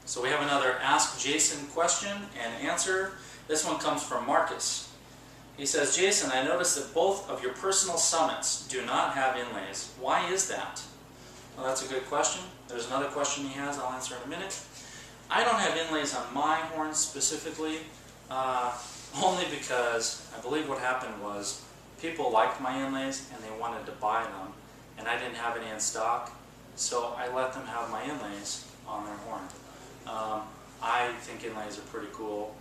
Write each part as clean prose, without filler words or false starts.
So we have another Ask Jason question and answer. This one comes from Marcus. He says, Jason, I noticed that both of your personal summits do not have inlays. Why is that? Well, that's a good question. There's another question he has I'll answer in a minute. I don't have inlays on my horns specifically, only because I believe what happened was people liked my inlays and they wanted to buy them, and I didn't have any in stock, so I let them have my inlays on their horn. I think inlays are pretty cool.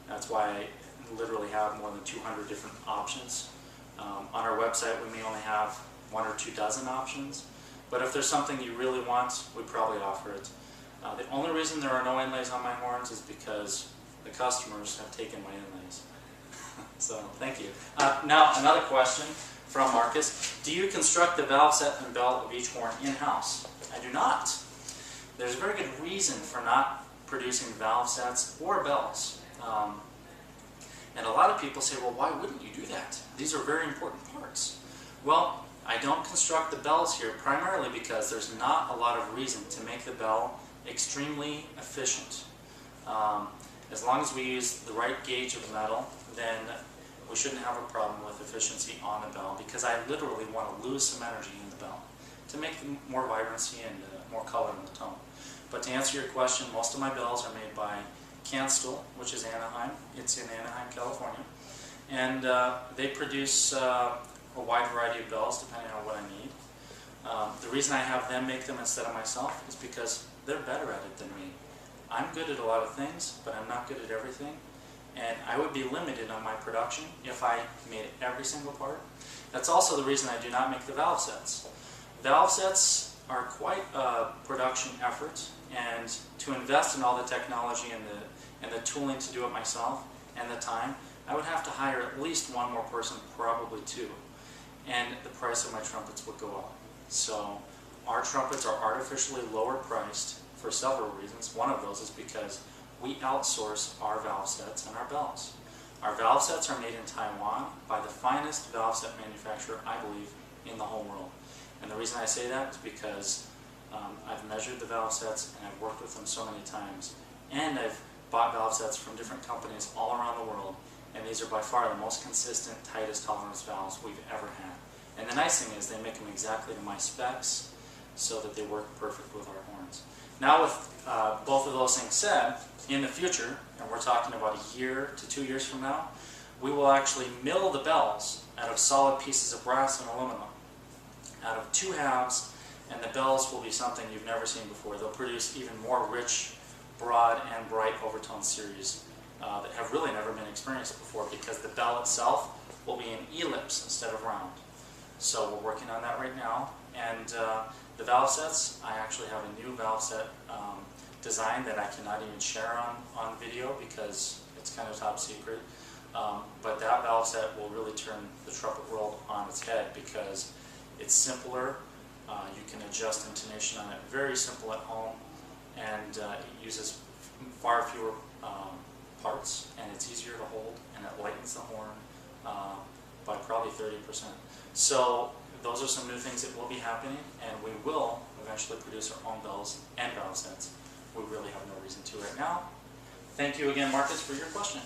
That's why I literally have more than 200 different options. On our website we may only have 1 or 2 dozen options, but if there's something you really want, we probably offer it. The only reason there are no inlays on my horns is because the customers have taken my inlays. So, thank you. Now, another question from Marcus. Do you construct the valve set and bell of each horn in-house? I do not. There's a very good reason for not producing valve sets or bells. And a lot of people say, well, why wouldn't you do that? These are very important parts. Well, I don't construct the bells here primarily because there's not a lot of reason to make the bell extremely efficient. As long as we use the right gauge of metal, then we shouldn't have a problem with efficiency on the bell, because I literally want to lose some energy in the bell to make more vibrancy and more color in the tone. But to answer your question, most of my bells are made by Canstel, which is Anaheim. It's in Anaheim, California. And they produce a wide variety of bells depending on what I need. The reason I have them make them instead of myself is because they're better at it than me. I'm good at a lot of things, but I'm not good at everything. And I would be limited on my production if I made every single part. That's also the reason I do not make the valve sets. Valve sets are quite a production effort, and to invest in all the technology and the tooling to do it myself and the time, I would have to hire at least 1 more person, probably 2. And the price of my trumpets would go up. So our trumpets are artificially lower priced for several reasons. One of those is because we outsource our valve sets and our bells. Our valve sets are made in Taiwan by the finest valve set manufacturer, I believe, in the whole world. And the reason I say that is because I've measured the valve sets and I've worked with them so many times. And I've bought valve sets from different companies all around the world. And these are by far the most consistent, tightest tolerance valves we've ever had. And the nice thing is they make them exactly to my specs so that they work perfect with our horns. Now with both of those things said, in the future, and we're talking about a year to 2 years from now, we will actually mill the bells out of solid pieces of brass and aluminum, out of 2 halves, and the bells will be something you've never seen before. They'll produce even more rich, broad, and bright overtone series that have really never been experienced before, because the bell itself will be an ellipse instead of round. So we're working on that right now. And the valve sets, I actually have a new valve set design that I cannot even share on video because it's kind of top secret. But that valve set will really turn the trumpet world on its head because it's simpler. You can adjust intonation on it, very simple at home, and it uses far fewer parts, and it's easier to hold, and it lightens the horn by probably 30%. So those are some new things that will be happening, and we will eventually produce our own bells and valve sets. We really have no reason to right now. Thank you again, Marcus, for your question.